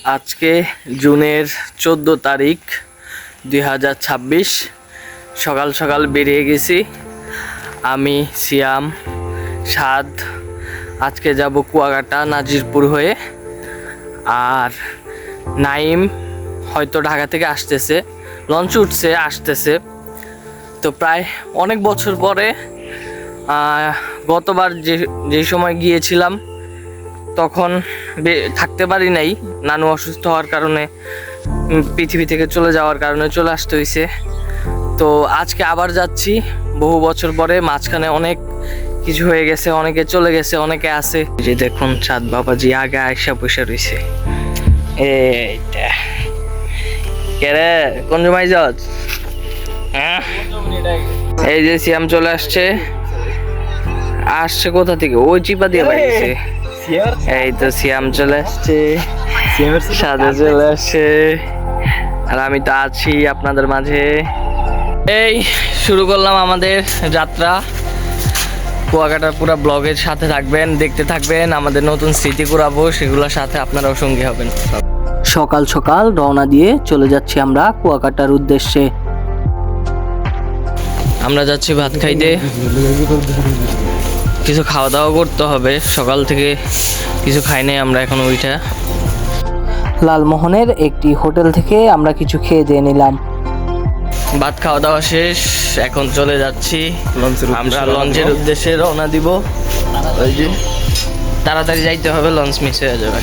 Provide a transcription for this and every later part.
আজকে জুনের 14 তারিখ 2026 সকাল সকাল বেরিয়ে গেছি। আমি সিয়াম সাদ আজকে যাব কুয়াকাটা নাজিরপুর হয়ে, আর নাইম হয়তো ঢাকা থেকে আসতেছে, লঞ্চ উঠছে আসতেছে। তো প্রায় অনেক বছর পরে গতবার যে সময় গিয়েছিলাম তখন থাকতে পারি নাই, নানু অসুস্থ হওয়ার কারণে পৃথিবী থেকে চলে যাওয়ার কারণে চলে আসতে হয়েছে। তো আজকে আবার যাচ্ছি বহু বছর পরে, মাঝখানে অনেক কিছু হয়ে গেছে, অনেকে চলে গেছে, অনেকে আছে। যে দেখুন চাঁদ বাবাজি আগে আয়সা পয়সা রয়েছে। এইটা কেরে কোন জমাই যাচ্ছ? হ্যাঁ, এই যে সিয়াম চলে আসছে কোথা থেকে? ওই চিপা দিয়ে বাইরেছে। এই তো সিয়াম চলে আসছে, সাদে চলে আসছে, আর আমি তো আছি আপনাদের মাঝে। এই শুরু করলাম আমাদের যাত্রা। কুয়াকাটার পুরো ব্লগের সাথে থাকবেন, দেখতে থাকবেন, আমাদের নতুন স্মৃতি কুড়াবো, সেগুলোর সাথে আপনারাও সঙ্গী হবেন। সকাল সকাল রওনা দিয়ে চলে যাচ্ছি আমরা কুয়াকাটার উদ্দেশ্যে। আমরা যাচ্ছি ভাত খাইতে, কিছু খাওয়া দাওয়া করতে হবে, সকাল থেকে কিছু খাই নাই আমরা এখন। ওইটা লালমোহনের একটি হোটেল থেকে আমরা কিছু খেয়ে দিয়ে নিলাম। ভাত খাওয়া দাওয়া শেষ, এখন চলে যাচ্ছি আমরা লঞ্চের উদ্দেশ্যে রওনা দিব। ওই যে তাড়াতাড়ি যাইতে হবে, লঞ্চ মিস হয়ে যাবে।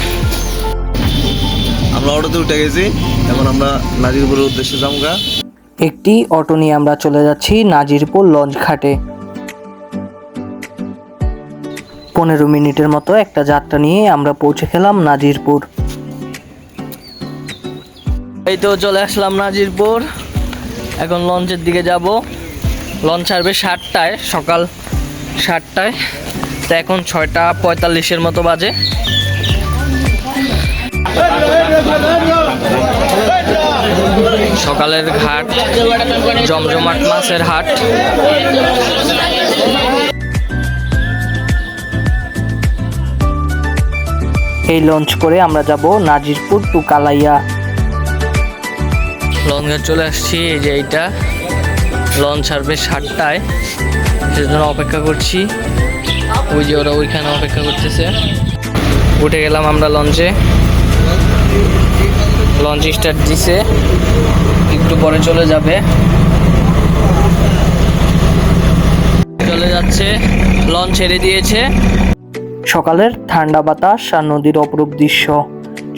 আমরা অটোতে উঠে গেছি, এখন আমরা নাজিরপুরের উদ্দেশ্যে যাবো। একটি অটো নিয়ে আমরা চলে যাচ্ছি নাজিরপুর লঞ্চ ঘাটে। 15 মিনিটের মতো একটা যাত্রা নিয়ে আমরা পৌঁছে গেলাম নাজিরপুর। এই তো চলে আসলাম নাজিরপুর, এখন লঞ্চের দিকে যাব। লঞ্চ ছাড়বে 7টায়, সকাল 7টায়। তো এখন 6:45 মতো বাজে। সকালের ঘাট, জমজমাট মাছের হাট। এই লঞ্চ করে আমরা যাব নাজিরপুর টু কালাইয়া। লঞ্চ ঘাট চলে আসছি, এই যে এইটা লঞ্চ ছাড়বে 7টায়, সেজন্য অপেক্ষা করছি। ওই যে ওরা ওইখানে অপেক্ষা করতেছে। উঠে গেলাম আমরা লঞ্চে, লঞ্চ স্টার্ট দিছে, একটু পরে চলে যাবে। চলে যাচ্ছে, লঞ্চ ছেড়ে দিয়েছে। সকালের ঠান্ডা বাতাস আর নদীর অপরূপ দৃশ্য।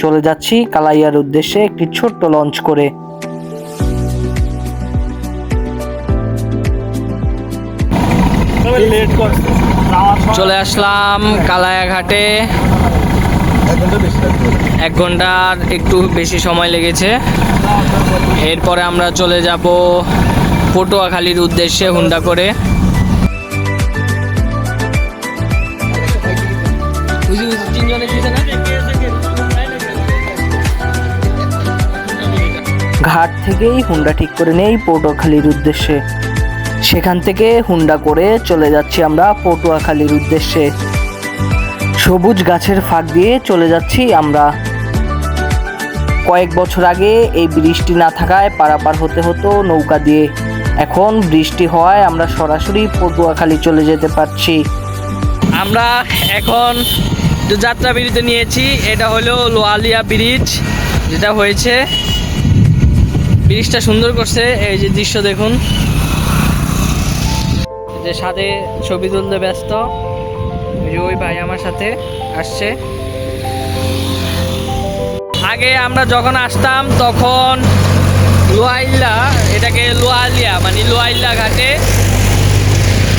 চলে যাচ্ছি কালাইয়ার উদ্দেশ্যে একটি ছোট্ট লঞ্চ করে। চলে আসলাম কালাইয়া ঘাটে। 1 ঘন্টার একটু বেশি সময় লেগেছে। এরপরে আমরা চলে যাব পটুয়াখালীর উদ্দেশ্যে হুন্ডা করে। ঘাট থেকেই হুন্ডা ঠিক করে নেই পটুয়াখালীর উদ্দেশ্যে। সেখান থেকে হুন্ডা করে চলে যাচ্ছি আমরা পটুয়াখালীর উদ্দেশ্যে। সবুজ গাছের ফাঁক দিয়ে চলে যাচ্ছি আমরা। কয়েক বছর আগে এই বৃষ্টি না থাকায় পারাপার হতে হতো নৌকা দিয়ে। এখন বৃষ্টি হওয়ায় আমরা সরাসরি পটুয়াখালী চলে যেতে পারছি। আমরা এখন যে যাত্রা বিরতি নিয়েছি, এটা হলো লোয়ালিয়া ব্রিজ, যেটা হয়েছে। ব্রিজটা সুন্দর করছে, এই যে দৃশ্য দেখুন। যে সাথে ছবি তুলতে ব্যস্ত ওই ভাই আমার সাথে আসছে। আগে আমরা যখন আসতাম তখন লোয়াইল্লা, এটাকে লোয়ালিয়া মানে লোয়াইল্লা ঘাটে,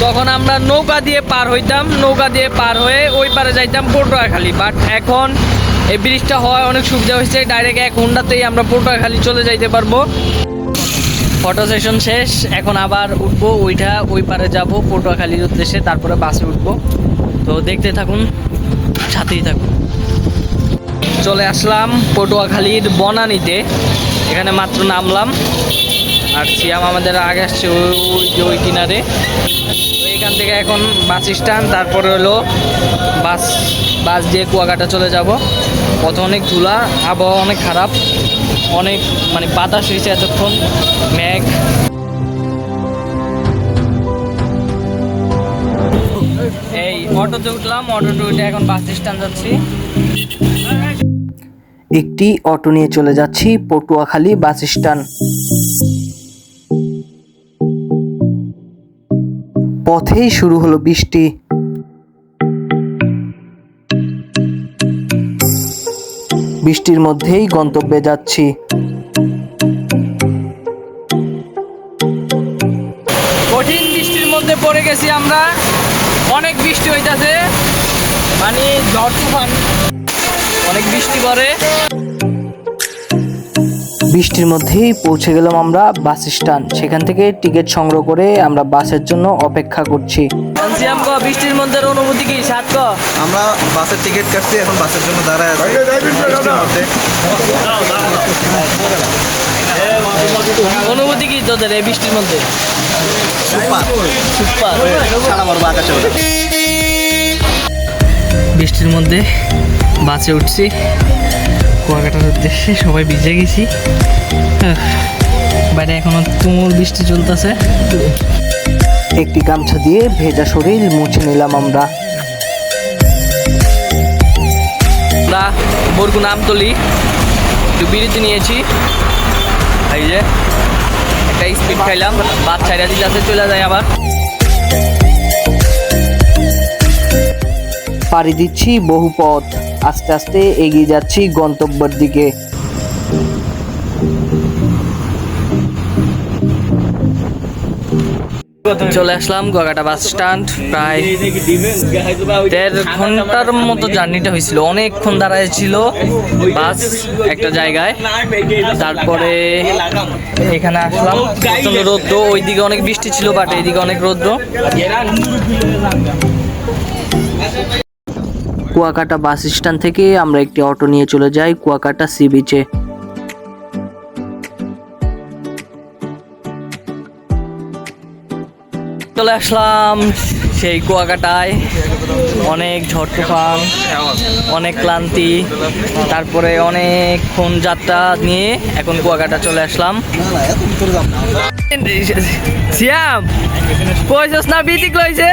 তখন আমরা নৌকা দিয়ে পার হইতাম। নৌকা দিয়ে পার হয়ে ওই পারে যাইতাম পটুয়াখালী। বাট এখন এই ব্রিজটা হওয়ায় অনেক সুবিধা হয়েছে, ডাইরেক্ট 1 ঘন্টাতেই আমরা পটুয়াখালী চলে যাইতে পারবো। ফটো সেশন শেষ, এখন আবার উঠবো, ওই পারে যাব পটুয়াখালীর উদ্দেশ্যে, তারপরে বাসে উঠবো। তো দেখতে থাকুন, সাথেই থাকুন। চলে আসলাম পটুয়াখালীর বনানীতে, এখানে মাত্র নামলাম। আর সিয়াম আমাদের আগে আসছে ওই কিনারে। তো এখান থেকে এখন বাস স্ট্যান্ড, তারপরে হলো বাস দিয়ে কুয়াকাটা চলে যাব। পথে অনেক ধুলা, আবহাওয়া অনেক খারাপ, অনেক মানে বাতাস হয়েছে এতক্ষণ, মেঘ। এই অটোতে উঠলাম, অটোতে উঠে এখন বাস স্ট্যান্ড যাচ্ছি। একটি অটো নিয়ে চলে যাচ্ছি পটুয়াখালী বাস স্ট্যান্ড। পথেই শুরু হলো বৃষ্টি। বৃষ্টির মধ্যেই গন্তব্যে যাচ্ছি। কঠিন বৃষ্টির মধ্যে পড়ে গেছি আমরা, অনেক বৃষ্টি হইতাছে, মানে ঝড় তুফান, অনেক বৃষ্টি পড়ে। বৃষ্টির মধ্যেই পৌঁছে গেলাম আমরা বাস স্ট্যান্ড। সেখান থেকে টিকিট সংগ্রহ করে আমরা বাসের জন্য অপেক্ষা করছি। সিয়াম কো, বৃষ্টির মধ্যে অনুভূতি কি? সাত কো। আমরা বাসের টিকিট কাটছি, এখন বাসের জন্য দাঁড়ায় আছি বৃষ্টির মধ্যে। অনুভূতি কি তোদের এই বৃষ্টির মধ্যে? Super super. সারা মারবো আকাশে ওঠে। বৃষ্টির মধ্যে বাসে উঠছি কুয়াকাটার উদ্দেশ্যে, সবাই ভিজে গেছি। বাইরে এখনো তুমুল বৃষ্টি চলতেছে। একটি গামছা দিয়ে ভেজা শরীর মুছে নিলাম আমরা। আমরা বরগুনা আমতলি একটু বিরতি নিয়েছি। এই যে একটা স্পিড খাইলাম, বাস ছাইরা দিতে চলে যায় আবার। পাড়ি দিচ্ছি বহু পথ, আস্তে আস্তে এগিয়ে যাচ্ছি গন্তব্যের দিকে। চলে আসলাম কুয়াকাটা বাস স্ট্যান্ড। প্রায় 1.5 ঘন্টার মতো জার্নিটা হয়েছিল, অনেকক্ষণ দাঁড়ায় ছিল বাস একটা জায়গায়। তারপরে এখানে আসলাম, প্রচন্ড রৌদ্র, ওইদিকে অনেক বৃষ্টি ছিল বাট এইদিকে অনেক রৌদ্র। কুয়াকাটা বাস স্ট্যান্ড থেকে আমরা একটি অটো নিয়ে চলে যাই কুয়াকাটা সি বিচে। চলে আসলাম সেই কুয়াকাটায়, অনেক ঝড় তুফান, অনেক ক্লান্তি, তারপরে অনেকক্ষণ যাত্রা নিয়ে এখন কুয়াকাটা চলে আসলাম। সিয়াম কইছস না বিতিক লইছে?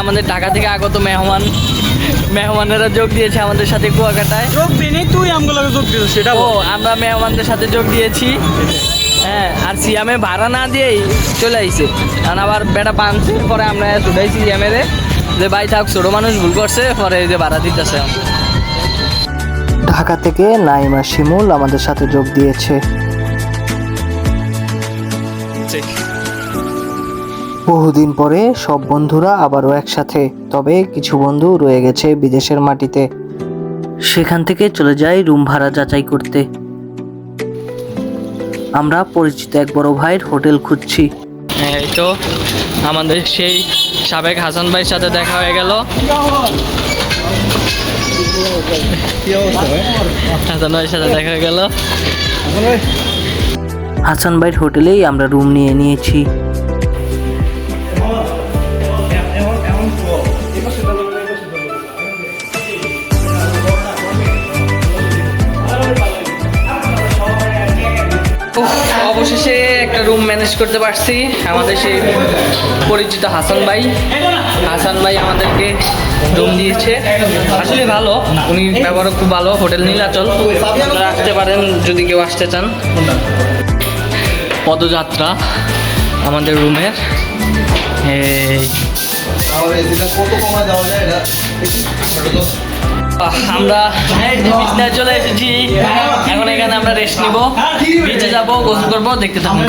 আমাদের ঢাকা থেকে আগত মেহমানেরা যোগ দিয়েছে আমাদের সাথে কুয়াকাটায়। যোগ দিনি তুই আমগুলো যোগ দিস সেটা ও, আমরা মেহমানদের সাথে যোগ দিয়েছি। হ্যাঁ, আর সিয়ামে ভাড়া না দিয়েই চলে আইছে, কারণ আবার বেটা পানছে। পরে আমরা ছুটাইছি সিয়ামেরে যে ভাই থাক, ছোট মানুষ ভুল করছে, পরে যে ভাড়া দিতেছে। ঢাকা থেকে নাইমা শিমুল আমাদের সাথে যোগ দিয়েছে। বহুদিন পরে সব বন্ধুরা আবারও একসাথে, তবে কিছু বন্ধু রয়ে গেছে বিদেশের মাটিতে। সেখান থেকে চলে যাই রুম ভাড়া যাচাই করতে। আমরা পরিচিত এক বড় ভাইয়ের হোটেল খুঁজছি। এই তো আমাদের সেই সাবেক হাসান ভাইয়ের সাথে দেখা হয়ে গেল। হাসান ভাইয়ের সাথে দেখা হয়ে গেল। হাসান ভাইয়ের হোটেলেই আমরা রুম নিয়ে নিয়েছি। অবশেষে একটা রুম ম্যানেজ করতে পারছি। আমাদের সেই পরিচিত হাসান ভাই আমাদেরকে রুম দিয়েছে। আসলে ভালো, উনি ব্যবহার খুব ভালো। হোটেল নীলাচল, আপনারা আসতে পারেন যদি কেউ আসতে চান। পদযাত্রা আমাদের রুমের। আমরা বিছনায় চলে এসেছি, এখন এখানে আমরা রেস্ট নিব, বিচে যাবো, গোসল করবো, দেখতে থাকুন।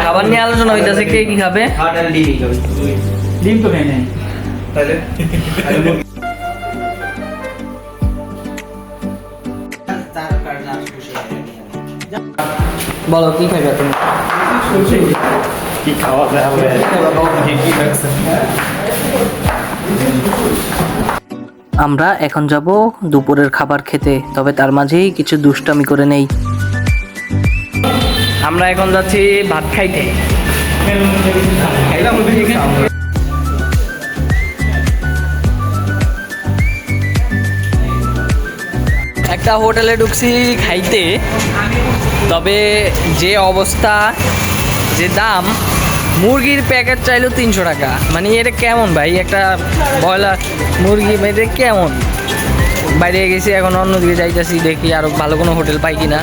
খাবার নিয়ে আলোচনা হইতেছে, কে কি খাবে। ডিম তো খাই নাই বলো কি খাবে তুমি? কি খাওয়া যায় আমরা এখন যাব দুপুরের খাবার খেতে, তবে তার মাঝেই কিছু দুষ্টামি করে নেই। আমরা এখন যাচ্ছি ভাত খাইতে। একটা হোটেলে ঢুকছি খাইতে, তবে যে অবস্থা, যে দাম, মুরগির প্যাকেট চাইলো 300 টাকা। মানে এটা কেমন ভাই, একটা ব্রয়লার মুরগি এটা কেমন? বাইরে গেছি, এখন অন্যদিকে যাইতেছি, দেখি আরও ভালো কোনো হোটেল পাই কিনা।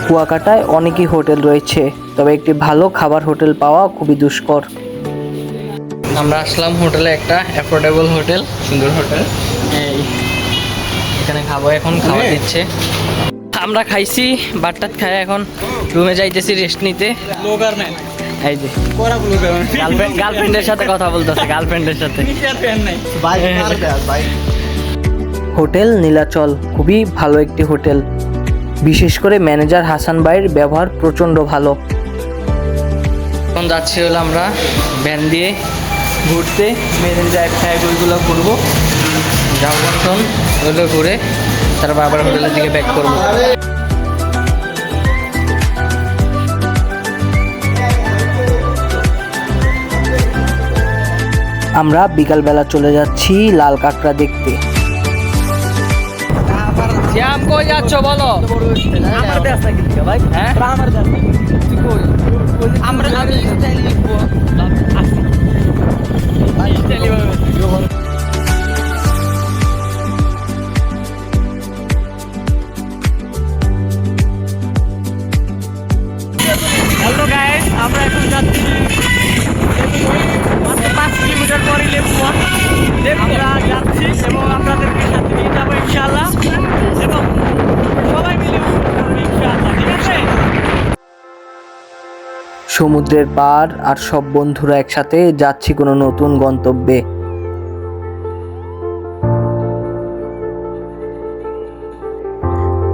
কুয়াকাটায় অনেকই হোটেল রয়েছে, তবে একটি ভালো খাবার হোটেল পাওয়া খুবই দুষ্কর। আমরা আসলাম হোটেলে, একটা অ্যাফোর্ডেবল হোটেল, সুন্দর হোটেল। এই এখানে খাবো, এখন খাওয়া দিচ্ছে। আমরা খাইছি, বাট্টাত খাই, এখন রুমে যাইতেছি রেস্ট নিতে। ব্লগার ম্যান এই যে কোরা ব্লগার গার্লফ্রেন্ডের সাথে কথা বলতেছে, গার্লফ্রেন্ডের সাথে। ফ্যান নাই হোটেল নীলাচল খুবই ভালো একটি হোটেল, বিশেষ করে ম্যানেজার হাসান ভাইয়ের ব্যবহার প্রচণ্ড ভালো। এখন যাচ্ছি হলো আমরা ভ্যান দিয়ে ঘুরতে, মেরিন ড্রাইভ ফাইভ ওইগুলো ঘুরবো, যাবো এখন ওগুলো ঘুরে তারপর আবার হোটেলের দিকে ব্যাক করবো। আমরা বিকালবেলা চলে যাচ্ছি লাল কাঁকড়া দেখতে। শ্যাম কই যাচ্ছ বলো? ভাই হ্যাঁ আমরা হ্যালো গাইস, আমরা এখন যাচ্ছি মাত্র 5 কিলোমিটার পরে লেবুবন। আমরা যাচ্ছি এবং আপনাদেরকে সাথে নিয়ে যাবো ইনশাআল্লাহ, এবং সবাই মিলে ইনশাআল্লাহ, ঠিক আছে? সমুদ্রের পাড় আর সব বন্ধুরা একসাথে যাচ্ছি কোনো নতুন গন্তব্যে।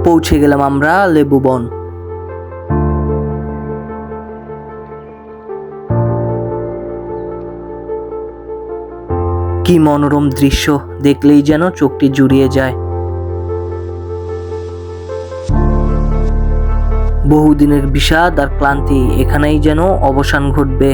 পৌঁছে গেলাম আমরা লেবুবন। কি মনোরম দৃশ্য, দেখলেই যেন চোখটি জুড়িয়ে যায়। বহুদিনের বিষাদ আর ক্লান্তি এখানেই যেন অবসান ঘটবে।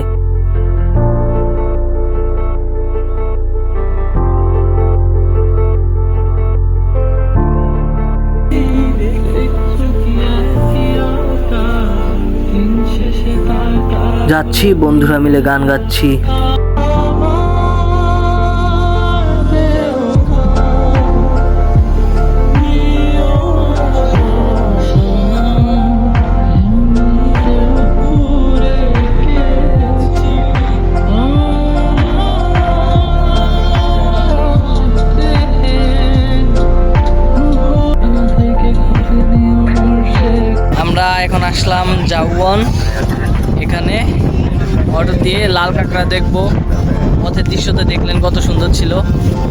যাচ্ছি বন্ধুরা মিলে গান গাচ্ছি। আমরা এখন আসলাম জাউবন, এখানে অটো দিয়ে লাল কাঁকড়া দেখবো। পথের দৃশ্যতে দেখলেন কত সুন্দর ছিল,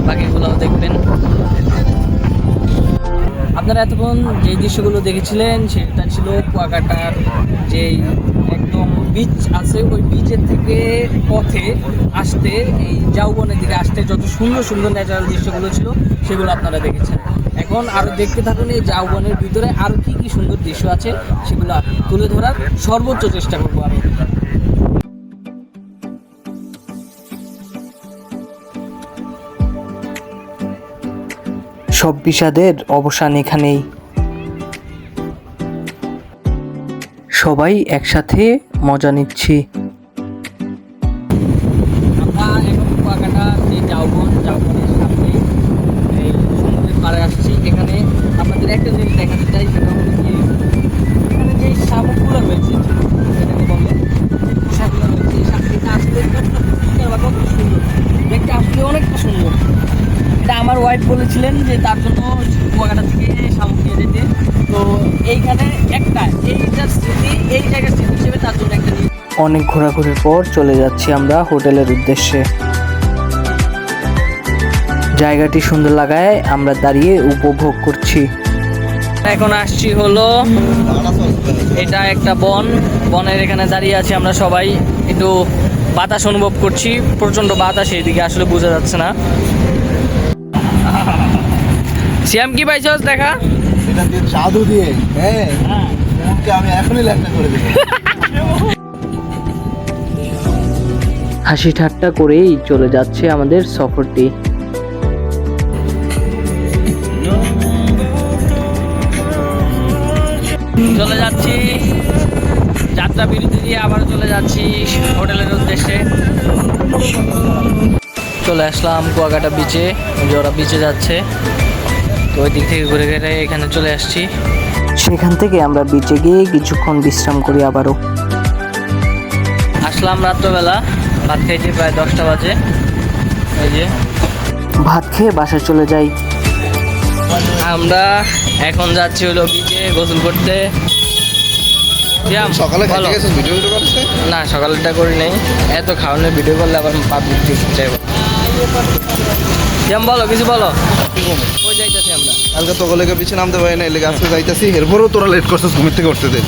বাকিগুলোও দেখবেন। আপনারা এতক্ষণ যে দৃশ্যগুলো দেখেছিলেন সেটা ছিল কুয়াকাটার যেই একদম বিচ আছে, ওই বিচের থেকে পথে আসতে, এই জাউবনের দিকে আসতে যত সুন্দর সুন্দর ন্যাচারাল দৃশ্যগুলো ছিল সেগুলো আপনারা দেখেছেন। এখন আরও দেখতে থাকুন এই জাউবনের ভিতরে আরও কী কী সুন্দর দৃশ্য আছে সেগুলো তুলে ধরার সর্বোচ্চ চেষ্টা করবো আমি। সব বিষাদের অবসান এখানেই, সবাই একসাথে মজা নিচ্ছি। আমরা এখন কুয়াকাটা যে জাউবনের সামনে এই সমুদ্রের পাড়ে আসছি। এখানে আপনাদের একটা জিনিস দেখাতে চাই, সেটা হলো কি, এখানে যে শামুকগুলো রয়েছে, সেটাকে বলে পোশাকগুলো রয়েছে, এই শামুকটা আসলে কত সুন্দর দেখতে, আসলে অনেকটা সুন্দর। এটা আমার ওয়াইফ বলেছিলেন যে তার জন্য কুয়াকাটা থেকে শামুক নিয়ে যেতে, তো এইখানে একটা এইটার স্মৃতি, এই জায়গার স্মৃতি হিসেবে তার জন্য একটা নিয়ে। অনেক ঘোরাঘুরির পর চলে যাচ্ছি আমরা হোটেলের উদ্দেশ্যে। জায়গাটি সুন্দর লাগায় আমরা দাঁড়িয়ে উপভোগ করছি। এখন আসছি হলো, এটা একটা বনের এখানে দাঁড়িয়ে আছি আমরা সবাই, একটু বাতাস অনুভব করছি। প্রচণ্ড বাতাস এইদিকে, আসলে বোঝা যাচ্ছে না। শ্যাম কি পাইছস দেখা? এটা দিয়ে জাদু দিয়ে, হ্যাঁ মুখকে আমি এখনই ল্যাংটা করে দেবো। হাসি ঠাট্টা করেই চলে যাচ্ছে আমাদের সফরটি। রাস্তা বিরতি দিয়ে আবার চলে যাচ্ছি হোটেলের উদ্দেশ্যে। চলে আসলাম কুয়াকাটা বিচে, যে ওরা বিচে যাচ্ছে, তো ওই দিক থেকে ঘুরে ঘুরে এখানে চলে আসছি। সেখান থেকে আমরা বিচে গিয়ে কিছুক্ষণ বিশ্রাম করি আবারও। আসলাম রাত্রবেলা, ভাত খাইতে প্রায় 10টা বাজে। এই যে ভাত খেয়ে বাসায় চলে যাই। আমরা এখন যাচ্ছি হলো বিচে গোসল করতে। সকালে বলো। খাইতে গেছিস, ভিডিও করছিস? না, সকালটা করি নাই, এত খাওয়ানোর ভিডিও করলে আবার পাবলিক দেখতে চাইব। বলো, কিছু বলো। কই যাইতেছি আমরা? কালকে তো গলেকে পিছিয়ে নামতে পারি না, এলাকা আজকে যাইতেছি, এরপরও তোরা লেট করছিস ঘুমের থেকে উঠতে দে।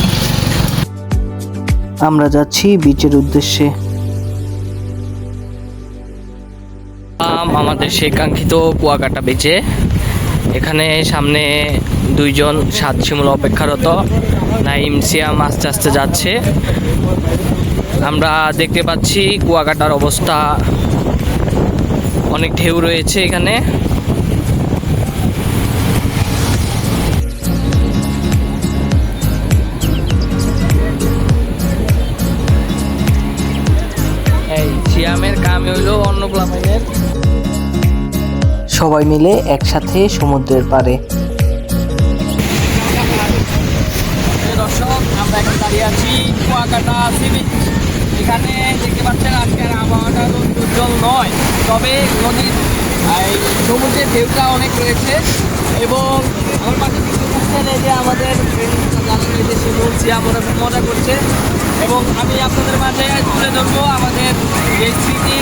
আমরা যাচ্ছি বিচের উদ্দেশ্যে। আমাদের সেই কাঙ্ক্ষিত কুয়াকাটা বিচে, এখানে সামনে 2জন সাত শিমুল অপেক্ষারত। নাইম সিয়াম আস্তে আস্তে যাচ্ছে। আমরা দেখতে পাচ্ছি কুয়াকাটার অবস্থা, অনেক ঢেউ রয়েছে এখানে। এই সিয়ামের কাম হইলো অন্য প্লামেনের। সবাই মিলে একসাথে সমুদ্রের পাড়ে। দর্শক, আমরা এখন দাঁড়িয়ে আছি কুয়াকাটা সি বিচ। এখানে দেখতে পাচ্ছেন আজকের আবহাওয়াটা উজ্জ্বল নয়, তবে নদীর এই সমুদ্রের ঢেউটা অনেক রয়েছে। এবং আমার পাশে দেখতে পাচ্ছেন এই যে আমাদের যারা রয়েছে শিমুল সিয়াম, ওরা খুব মজা করছে। এবং আমি আপনাদের মাঝে তুলে ধরবো আমাদের যে স্মৃতি,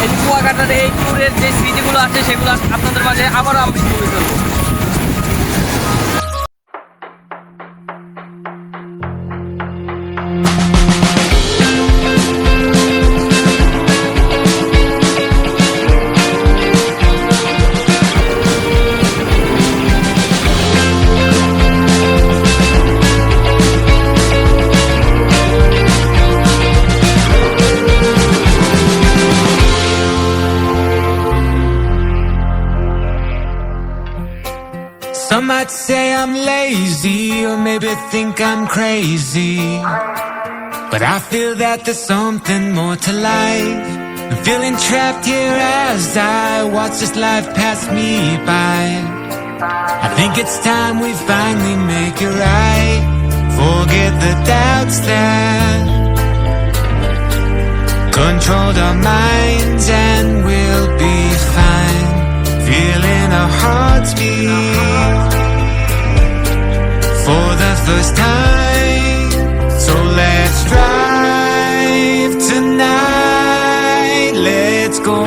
এই কুয়াকাটার এই ট্যুরের যে স্মৃতিগুলো আছে সেগুলো আপনাদের মাঝে আবারও আমি তুলে ধরবো। Some might say I'm lazy or maybe think I'm crazy, but I feel that there's something more to life. I'm feeling trapped here as I watch this life pass me by. I think it's time we finally make it right. Forget the doubts that controlled our minds and we'll be fine. Feeling our hearts beat for the first time. So let's drive tonight. Let's go.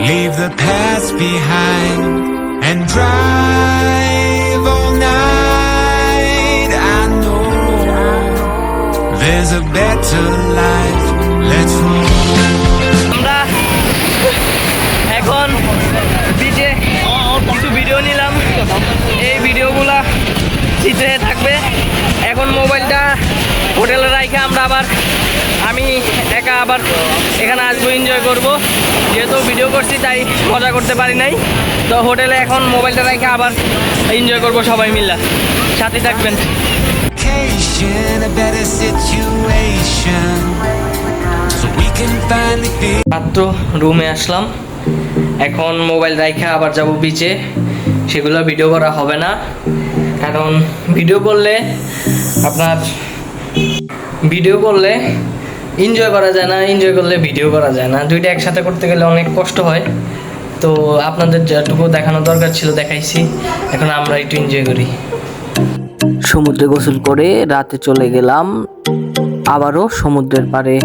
Leave the past behind and drive all night. I know there's a better life. Let's roll. আমরা এখন বিচে কিছু video নিলাম, এই ভিডিওগুলা চিত্রে থাকবে। এখন মোবাইলটা হোটেলে রাখে আমরা আমি একা আবার এখানে আসবো, এনজয় করব। যেহেতু ভিডিও করছি তাই মজা করতে পারি নাই, তো হোটেলে এখন মোবাইলটা রাখে আবার এনজয় করব সবাই মিলে। সাথে থাকবেন। A better situation so we can finally feel. মাত্র রুমে আসলাম, এখন মোবাইল রাখা আবার যাব বিচে। সেগুলো ভিডিও করা হবে না, কারণ ভিডিও করলে এনজয় করা যায় না, এনজয় করলে ভিডিও করা যায় না। দুইটা একসাথে করতে গেলে অনেক কষ্ট হয়। তো আপনাদের যেটুকু দেখানো দরকার ছিল দেখাইছি, এখন আমরা একটু এনজয় করি। সমুদ্রে গোসল করে রাতে চলে গেলাম আবারও সমুদ্রের পাড়ে।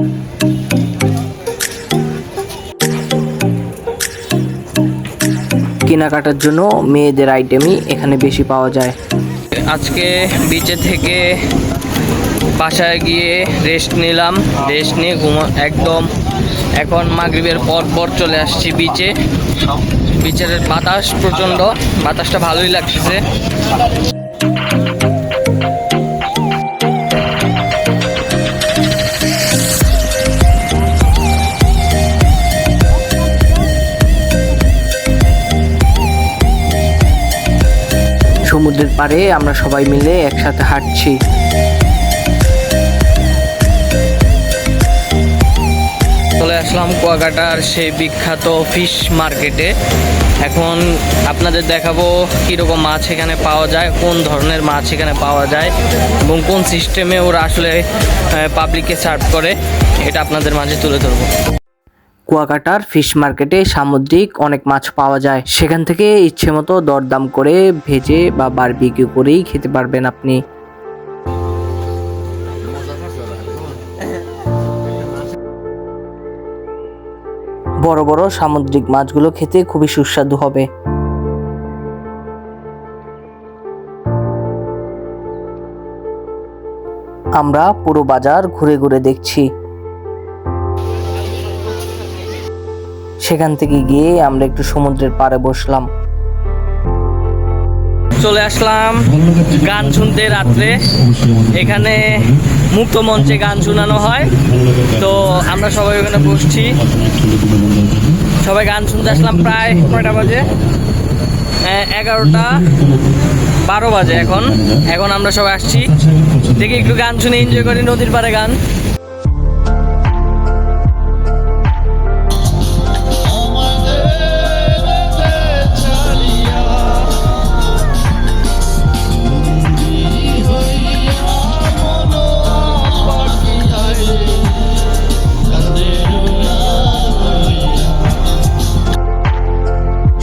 কেনাকাটার জন্য মেয়েদের আইটেমই এখানে বেশি পাওয়া যায়। আজকে বিচে থেকে বাসায় গিয়ে রেস্ট নিলাম, রেস্ট নিয়ে একদম এখন মাগরিবের পর চলে আসছি বিচে। বিচের বাতাস প্রচণ্ড, বাতাসটা ভালোই লাগতেছে। সমুদ্রের পাড়ে আমরা সবাই মিলে একসাথে হাঁটছি। চলে আসলাম কুয়াকাটার সেই বিখ্যাত ফিশ মার্কেটে। এখন আপনাদের দেখাবো কীরকম মাছ এখানে পাওয়া যায়, কোন ধরনের মাছ এখানে পাওয়া যায় এবং কোন সিস্টেমে ওরা আসলে পাবলিককে সার্ভ করে, এটা আপনাদের মাঝে তুলে ধরবো। কুয়াকাটার ফিশ মার্কেটে সামুদ্রিক অনেক মাছ পাওয়া যায়। সেখান থেকে ইচ্ছে মতো দরদাম করে ভেজে বা বারবিকিউ করেই খেতে পারবেন আপনি। বড় বড় সামুদ্রিক মাছগুলো খেতে খুবই সুস্বাদু হবে। আমরা পুরো বাজার ঘুরে ঘুরে দেখছি। সেখান থেকে গিয়ে আমরা একটু সমুদ্রের পাড়ে বসলাম। চলে আসলাম গান শুনতে রাত্রে। এখানে মুক্ত মঞ্চে গান শোনানো হয়, তো আমরা সবাই ওখানে বসছি, সবাই গান শুনতে আসলাম। প্রায় কয়টা বাজে? 11:12 বাজে এখন আমরা সবাই আসছি, দেখি একটু গান শুনে এনজয় করি, নদীর পাড়ে গান।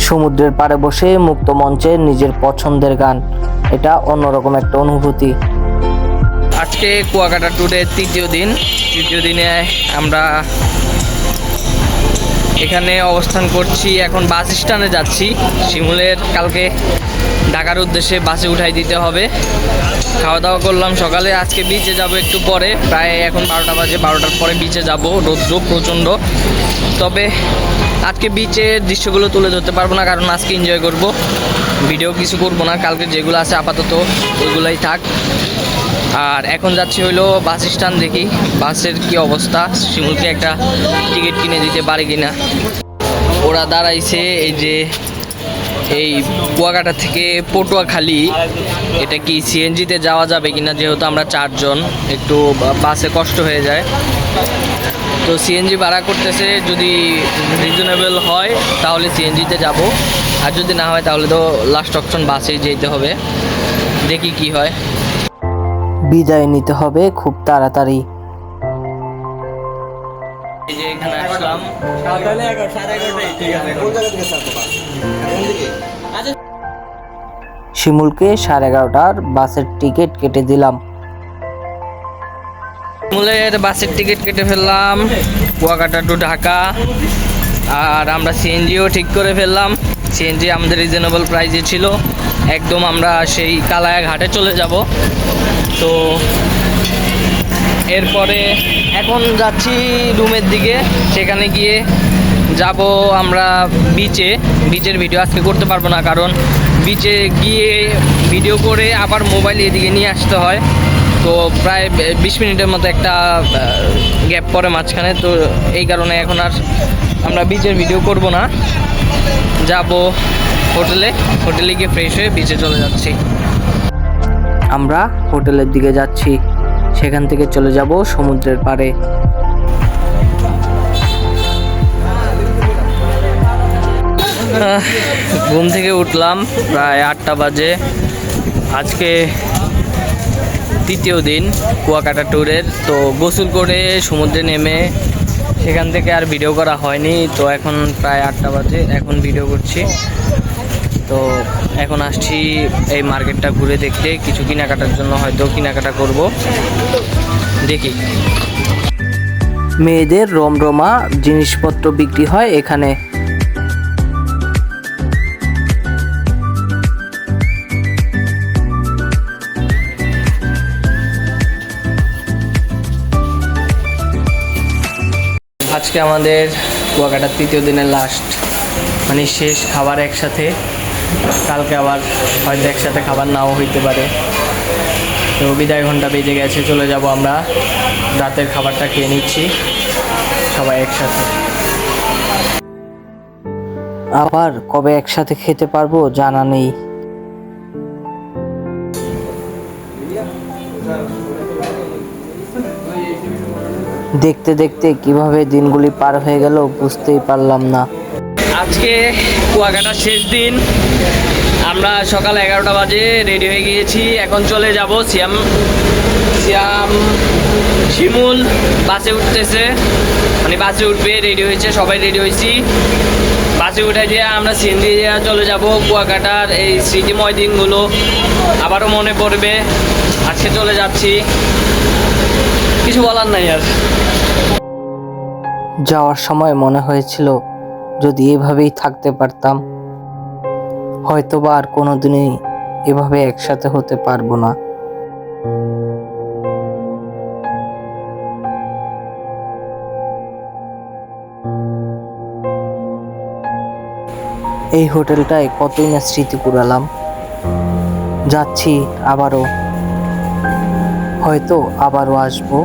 সমুদ্রের পাড়ে বসে মুক্ত মঞ্চে নিজের পছন্দের গান, এটা অন্যরকম একটা অনুভূতি। আজকে কুয়াকাটা ট্যুরের তৃতীয় দিনে আমরা এখানে অবস্থান করছি। এখন বাস স্ট্যান্ডে যাচ্ছি। শিমুলের কালকে ঢাকার উদ্দেশ্যে বাসে উঠাই দিতে হবে। খাওয়া দাওয়া করলাম সকালে। আজকে বিচে যাব একটু পরে, প্রায় এখন 12টা বাজে। 12টার পরে বিচে যাব। রৌদ্র প্রচণ্ড, তবে আজকে বিচের দৃশ্যগুলো তুলে ধরতে পারবো না, কারণ আজকে এনজয় করব, ভিডিও কিছু করব না। কালকে যেগুলো আছে আপাতত ওইগুলোই থাক। আর এখন যাচ্ছি হইলো বাস স্ট্যান্ড, দেখি বাসের কি অবস্থা, শিমুলকে একটা টিকিট কিনে দিতে পারে কিনা। ওরা দাঁড়াইছে এই কুয়াকাটা থেকে পটুয়াখালী, এটা কি সিএনজিতে যাওয়া যাবে কিনা, যেহেতু আমরা 4 জন, একটু বাসে কষ্ট হয়ে যায়। তো সিএনজি ভাড়া করতেছে, যদি রিজনেবল হয় তাহলে সিএনজিতে যাব, আর যদি না হয় তাহলে তো লাস্ট অপশন বাসেই যেতে হবে। দেখি কি হয়। বিদায় নিতে হবে খুব তাড়াতাড়ি। এই যে এখানে আসলাম, শিমুলকে 11:30টার বাসের টিকিট কেটে দিলাম। শিমুলের বাসের টিকিট কেটে ফেললাম, কুয়াকাটা টু ঢাকা। আর আমরা সিএনজিও ঠিক করে ফেললাম। সিএনজি আমাদের রিজনেবল প্রাইসে ছিল একদম। আমরা সেই কালায়া ঘাটে চলে যাব। তো এরপরে এখন যাচ্ছি রুমের দিকে। সেখানে গিয়ে যাব আমরা বিচের ভিডিও আজকে করতে পারবো না, কারণ বিচে গিয়ে ভিডিও করে আবার মোবাইল এদিকে নিয়ে আসতে হয়। তো প্রায় 20 মিনিটের মতো একটা গ্যাপ পড়ে মাঝখানে। তো এই কারণে এখন আর আমরা বিচের ভিডিও করব না, যাব হোটেলে গিয়ে ফ্রেশ হয়ে বিচে চলে যাচ্ছি। আমরা হোটেলের দিকে যাচ্ছি, সেখান থেকে চলে যাব সমুদ্রের পাড়ে। ঘুম থেকে উঠলাম প্রায় 8টা বাজে। আজকে তৃতীয় দিন কুয়াকাটা ট্যুরের। তো গোসল করে সমুদ্রে নেমে সেখান থেকে আর ভিডিও করা হয়নি। তো এখন প্রায় 8টা বাজে, এখন ভিডিও করছি। তো এখন আসছি এই মার্কেটটা ঘুরে দেখতে, কিছু কেনাকাটার জন্য হয়তো কেনাকাটা করব, দেখি। মেয়েদের রমরমা জিনিসপত্র বিক্রি হয় এখানে। আজকে আমাদের কুয়াকাটার তৃতীয় দিনের লাস্ট, মানে শেষ খাবার একসাথে। কালকে আবার হয়তো একসাথে খাবার নাও হইতে পারে। তো বিদায় ঘন্টা বেজে গেছে, চলে যাব আমরা। রাতের খাবারটা খেয়ে নিচ্ছি সবাই একসাথে। আবার কবে একসাথে খেতে পারবো জানা নেই। দেখতে দেখতে কিভাবে দিনগুলি পার হয়ে গেল বুঝতেই পারলাম না। আজকে কুয়াকাটার শেষ দিন। আমরা সকাল 11টা বাজে রেডি হয়ে গিয়েছি। এখন চলে যাব শিমুল বাসে উঠতেছে, মানে বাসে উঠবে, রেডি হয়েছে, সবাই রেডি হয়েছি। বাসে উঠে দিয়ে আমরা সিএনজি দিয়ে চলে যাব কুয়াকাটার। এই স্মৃতিময় দিনগুলো আবারও মনে পড়বে। আজকে চলে যাচ্ছি, কিছু বলার নাই আর। যাওয়ার সময় মনে হয়েছিল যদি এভাবেই থাকতে পারতাম, হয়তোবা আর কোনোদিনই এভাবে একসাথে হতে পারবো না। এই হোটেলটায় কতই না স্মৃতি কুড়ালাম। যাচ্ছি আবারও, হয়তো আবারও আসবো।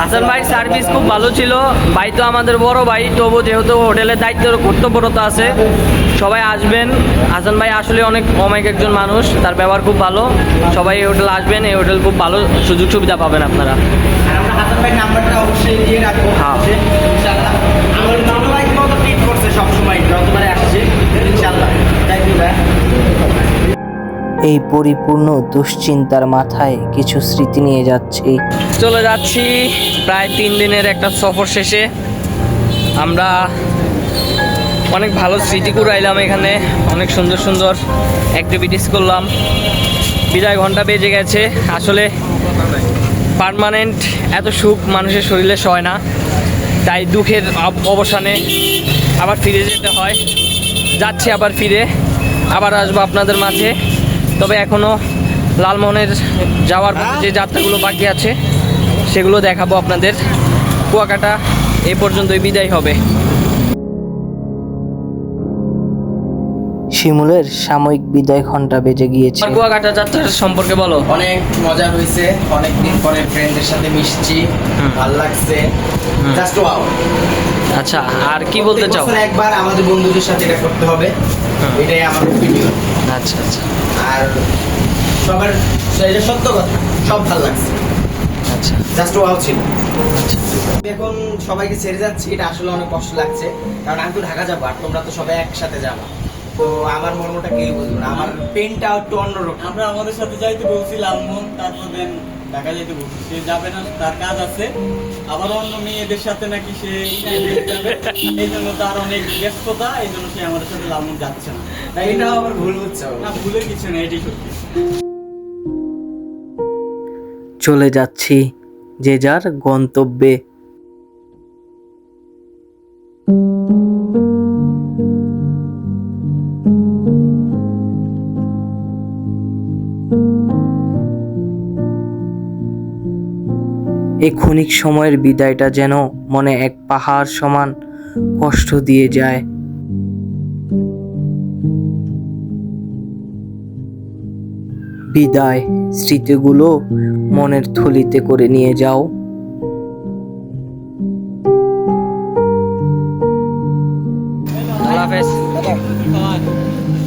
হাসান ভাই সার্ভিস খুব ভালো ছিল। ভাই তো আমাদের বড় ভাই, তবু যেহেতু হোটেলের দায়িত্বের কর্তব্যরত আছে, সবাই আসবেন। হাসান ভাই আসলে অনেক অনেক একজন মানুষ, তার ব্যবহার খুব ভালো। সবাই এই হোটেলে আসবেন, এই হোটেল খুব ভালো সুযোগ সুবিধা পাবেন আপনারা। আমরা হাসান ভাই নাম্বারটা অবশ্যই দিয়ে রাখবো। হ্যাঁ। ইনশাআল্লাহ আমার মামা ভাই মতো ট্রিট করছে সবসময়, যতবারে আসছে। ইনশাআল্লাহ থ্যাংক ইউ ভাই। এই পরিপূর্ণ দুশ্চিন্তার মাথায় কিছু স্মৃতি নিয়ে যাচ্ছি। চলে যাচ্ছি প্রায় 3 দিনের একটা সফর শেষে। আমরা অনেক ভালো স্মৃতি কুড়াইলাম এখানে, অনেক সুন্দর সুন্দর অ্যাক্টিভিটিস করলাম। বিদায় ঘন্টা বেজে গেছে। আসলে পার্মানেন্ট এত সুখ মানুষের শরীরে সয় না, তাই দুঃখের অবসানে আবার ফিরে যেতে হয়। যাচ্ছি আবার ফিরে, আবার আসবো আপনাদের মাঝে। তবে এখনও লালমোহনের যাওয়ার পথে যে যাত্রাগুলো বাকি আছে সেগুলো দেখাবো আপনাদের। কুয়াকাটা এই পর্যন্তই বিদায় হবে। শিমুলের সাময়িক বিদায় ঘন্টা বেজে গিয়েছে। কুয়াকাটা যাত্রার সম্পর্কে বলো। অনেক মজা হয়েছে, অনেকদিন পরে ফ্রেন্ডদের সাথে মিশছি, ভালো লাগছে। Just wow. আচ্ছা, আর কি বলতে চাও? প্রত্যেক বছর একবার আমাদের বন্ধুদের সাথে এটা করতে হবে, এটাই আমার অপিনিয়ন। আচ্ছা আচ্ছা আর সবার এটা সত্য কথা, সব ভালো লাগছে। আচ্ছা জাস্ট ওয়াও ছিল। আমি এখন সবাইকে ছেড়ে যাচ্ছি, এটা আসলে অনেক কষ্ট লাগছে, কারণ আমি তো ঢাকা যাবো আর তোমরা তো সবাই একসাথে যাবো। তো আমার মর্মটা কেউ বুঝবো না, আমার পেনটা একটু অন্যরকম। আমরা আমাদের সাথে যাইতে বলছিলাম, তারপর দেন ঢাকা যাইতে বলছি, সে যাবে না, তার কাজ আছে। আবার অন্য মেয়েদের সাথে নাকি সে যাবে, এই জন্য তার অনেক ব্যস্ততা, এই জন্য সে আমাদের সাথে লালমন যাচ্ছে না। এটাও আবার ভুল বুঝছো। না, ভুলের কিছু নেই, এটাই সত্যি। চলে যাচ্ছি যে যার গন্তব্যে। এই ক্ষণিক সময়ের বিদায়টা যেন মনে এক পাহাড় সমান কষ্ট দিয়ে যায়। বিদায় স্মৃতিগুলো মনের থলিতে করে নিয়ে যাও। আল্লাহ হাফেজ।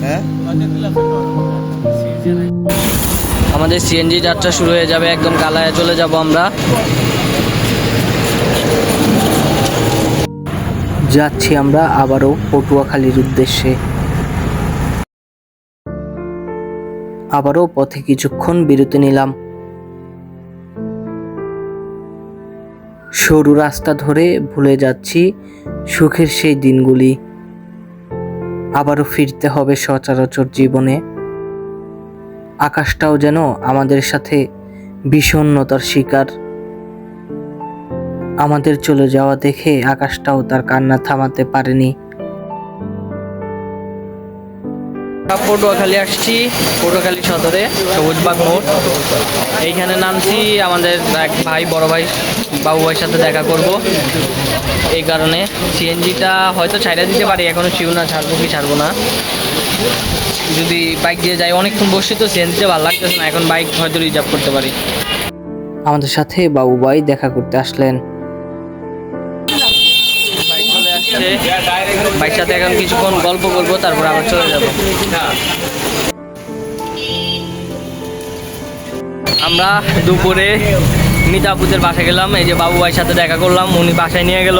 হ্যাঁ আমাদের সিএনজি যাত্রা শুরু হয়ে যাবে, একদম কালায় চলে যাব আমরা। যাচ্ছি আমরা আবারও পটুয়াখালীর উদ্দেশ্যে। আবারও পথে কিছুক্ষণ বিরতি নিলাম। সরু রাস্তা ধরে ভুলে যাচ্ছি সুখের সেই দিনগুলি। আবারও ফিরতে হবে সচরাচর জীবনে। আকাশটাও যেন আমাদের সাথে বিষণ্ণতার শিকার। আমাদের চলে যাওয়া দেখে আকাশটাও তার কান্না থামাতে পারেনি। পটুয়াখালী আসছি, পটুয়াখালী সদরে সবুজবাগ মোড়। এইখানে নামছি, আমাদের এক ভাই, বড় ভাই, বাবু ভাইয়ের সাথে দেখা করব। এই কারণে সিএনজিটা হয়তো ছাইড়া দিতে পারি, এখনও শিউ না ছাড়বো কি ছাড়বো না। যদি বাইক দিয়ে যাই, অনেকক্ষণ বসছি তো সিএনজিতে ভালো লাগতেছে না, এখন বাইক হয়তো রিজার্ভ করতে পারি। আমাদের সাথে বাবু ভাই দেখা করতে আসলেন। বাইক চলে আসছে, বাইক সাথে এখন কিছুক্ষণ গল্প করবো, তারপর আবার চলে যাবো। আমরা দুপুরে মিতাপুদের বাসায় গেলাম। এই যে বাবু ভাইয়ের সাথে দেখা করলাম, উনি বাসায় নিয়ে গেল,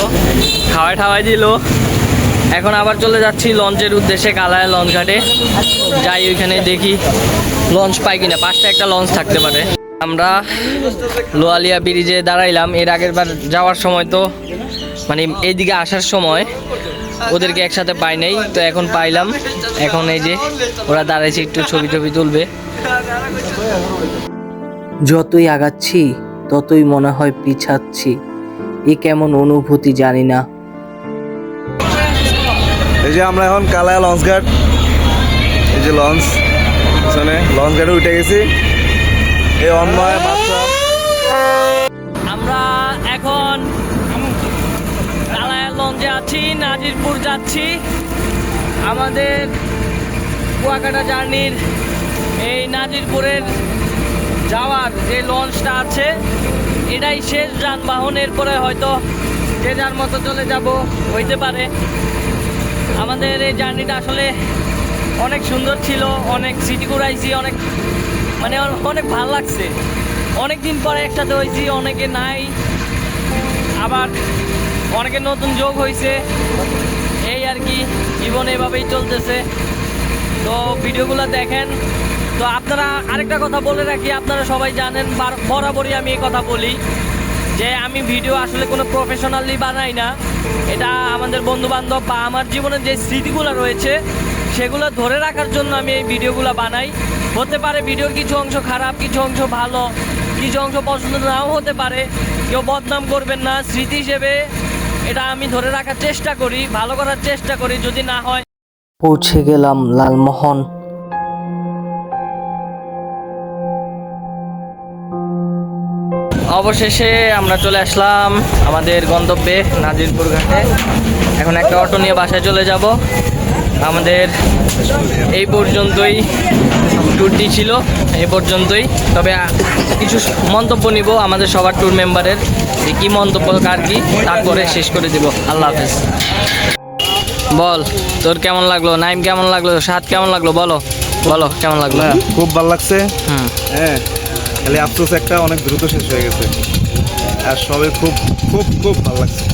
খাওয়াই দিল। এখন আবার চলে যাচ্ছি লঞ্চের উদ্দেশ্যে, কালায় লঞ্চ ঘাটে যাই, ওইখানে দেখি লঞ্চ পাই কিনা। 5টা একটা লঞ্চ থাকতে পারে। আমরা লোয়ালিয়া ব্রিজে দাঁড়াইলাম। এর আগের বার যাওয়ার সময় তো মানে এইদিকে আসার সময় ওদেরকে একসাথে পাই নাই, তো এখন পাইলাম। এখন এই যে ওরা দাঁড়াইছে, একটু ছবি তুলবে। যতই আগাচ্ছি ততই মনে হয় পিছাচ্ছি। এ কেমন অনুভূতি জানি না। এই যে আমরা এখন কালায়া লঞ্চ ঘাট, এই যে লঞ্চ পিছনে লঞ্চ ঘাটে উঠে গেছি। এই অন্যয় বাচ্চা আমরা এখন কালায়া লঞ্চে আছি, নাজিরপুর যাচ্ছি। আমাদের কুয়াকাটা জার্নির এই নাজিরপুরের যাওয়ার যে লঞ্চটা আছে এটাই শেষ যানবাহন। এরপরে হয়তো যে যার মতো চলে যাব, হইতে পারে। আমাদের এই জার্নিটা আসলে অনেক সুন্দর ছিল, অনেক সিটি ঘুরাইছি, অনেক ভালো লাগছে। অনেক দিন পরে একসাথে হয়েছি, অনেকে নাই, আবার অনেকে নতুন যোগ হয়েছে। এই আর কি, জীবন এভাবেই চলতেছে। তো ভিডিওগুলো দেখেন। তো আপনারা আরেকটা কথা বলে রাখি, আপনারা সবাই জানেন, বরাবরই আমি এই কথা বলি যে আমি ভিডিও আসলে কোনো প্রফেশনালি বানাই না। এটা আমাদের বন্ধুবান্ধব বা আমার জীবনের যে স্মৃতিগুলো রয়েছে সেগুলো ধরে রাখার জন্য আমি এই ভিডিওগুলো বানাই। হতে পারে ভিডিওর কিছু অংশ খারাপ, কিছু অংশ ভালো, কিছু অংশ পছন্দ নাও হতে পারে। কেউ বদনাম করবেন না। স্মৃতি হিসেবে এটা আমি ধরে রাখার চেষ্টা করি, ভালো করার চেষ্টা করি। যদি না হয়, পৌঁছে গেলাম লালমোহন। অবশেষে আমরা চলে আসলাম আমাদের গন্তব্যে নাজিরপুর ঘাটে। এখন একটা অটো নিয়ে বাসায় চলে যাব। আমাদের এই পর্যন্তই ট্যুরটি ছিল, এই পর্যন্তই। তবে কিছু মন্তব্য নিব আমাদের সবার ট্যুর মেম্বারের, যে কী মন্তব্য কার কি, তারপরে শেষ করে দেব। আল্লাহ হাফেজ। বল, তোর কেমন লাগলো? নাইম কেমন লাগলো? সাদ কেমন লাগলো? বলো কেমন লাগলো? খুব ভালো লাগছে। হুম, হ্যাঁ, খালি আফসোস একটা, অনেক দ্রুত শেষ হয়ে গেছে। আর সবাই খুব খুব খুব ভালো লাগছে।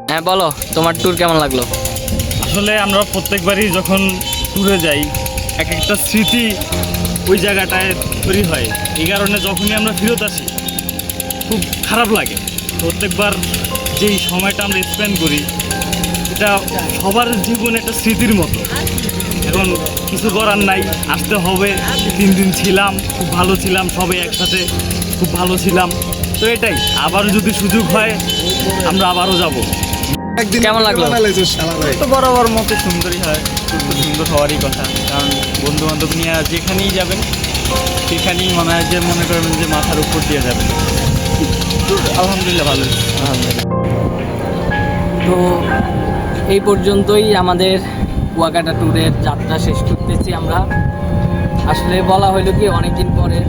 হ্যাঁ বলো, তোমার ট্যুর কেমন লাগলো? আসলে আমরা প্রত্যেকবারই যখন ট্যুরে যাই এক একটা স্মৃতি ওই জায়গাটায় তৈরি হয়। এই কারণে যখনই আমরা ফেরত আসি খুব খারাপ লাগে। প্রত্যেকবার যেই সময়টা আমরা স্পেন্ড করি এটা সবার জীবনে একটা স্মৃতির মতো। এখন কিছু করার নাই, আসতে হবে। 3 দিন ছিলাম, খুব ভালো ছিলাম, সবাই একসাথে খুব ভালো ছিলাম। তো এটাই, আবার যদি সুযোগ হয় আমরা আবারও যাব। কেমন লাগলো? তো বরাবর মতো সুন্দরই হয়, খুব সুন্দর হওয়ারই কথা। কারণ বন্ধু বান্ধব নিয়ে যেখানেই যাবেন সেখানেই মনে হয় যে মনে করবেন যে মাথার উপর দিয়ে যাবেন। তো আলহামদুলিল্লাহ ভালো। তো এই পর্যন্তই আমাদের কুয়াকাটা ট্যুরের যাত্রা শেষ করতেছি আমরা। আসলে বলা হইলো কি, অনেক দিন পরে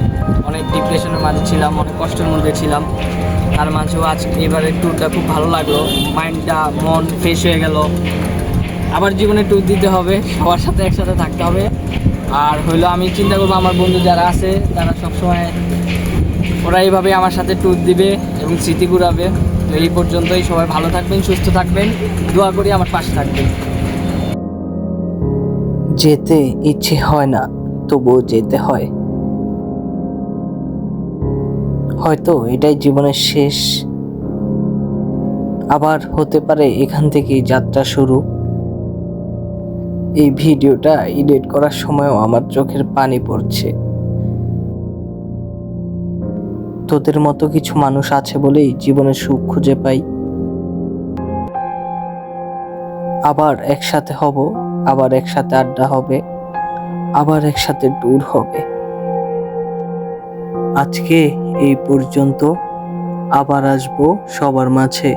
অনেক ডিপ্রেশনের মাঝে ছিলাম, অনেক কষ্টের মধ্যে ছিলাম। তার মাঝেও আজকে এবারের ট্যুরটা খুব ভালো লাগলো, মাইন্ডটা মন ফ্রেশ হয়ে গেল। আবার জীবনে ট্যুর দিতে হবে, সবার সাথে একসাথে থাকতে হবে। আর হইলো আমি চিন্তা করবো আমার বন্ধু যারা আছে তারা সবসময় ওরা এইভাবে আমার সাথে ট্যুর দিবে এবং স্মৃতি ঘুরাবে। তো এই পর্যন্তই, সবাই ভালো থাকবেন, সুস্থ থাকবেন, দোয়া করি আমার পাশে থাকবেন। যেতে ইচ্ছে হয় না, তবুও যেতে হয়। হয়তো এটাই জীবনের শেষ, আবার হতে পারে এখান থেকেই যাত্রা শুরু। এই ভিডিওটা এডিট করার সময়ও আমার চোখের পানি পড়ছে। তোদের মতো কিছু মানুষ আছে বলেই জীবনে সুখ খুঁজে পাই। আবার একসাথে হব, আবার একসাথে আড্ডা হবে, আবার একসাথে ট্যুর হবে। আজকে এই পর্যন্ত, আবার আসবো সবার মাঝে।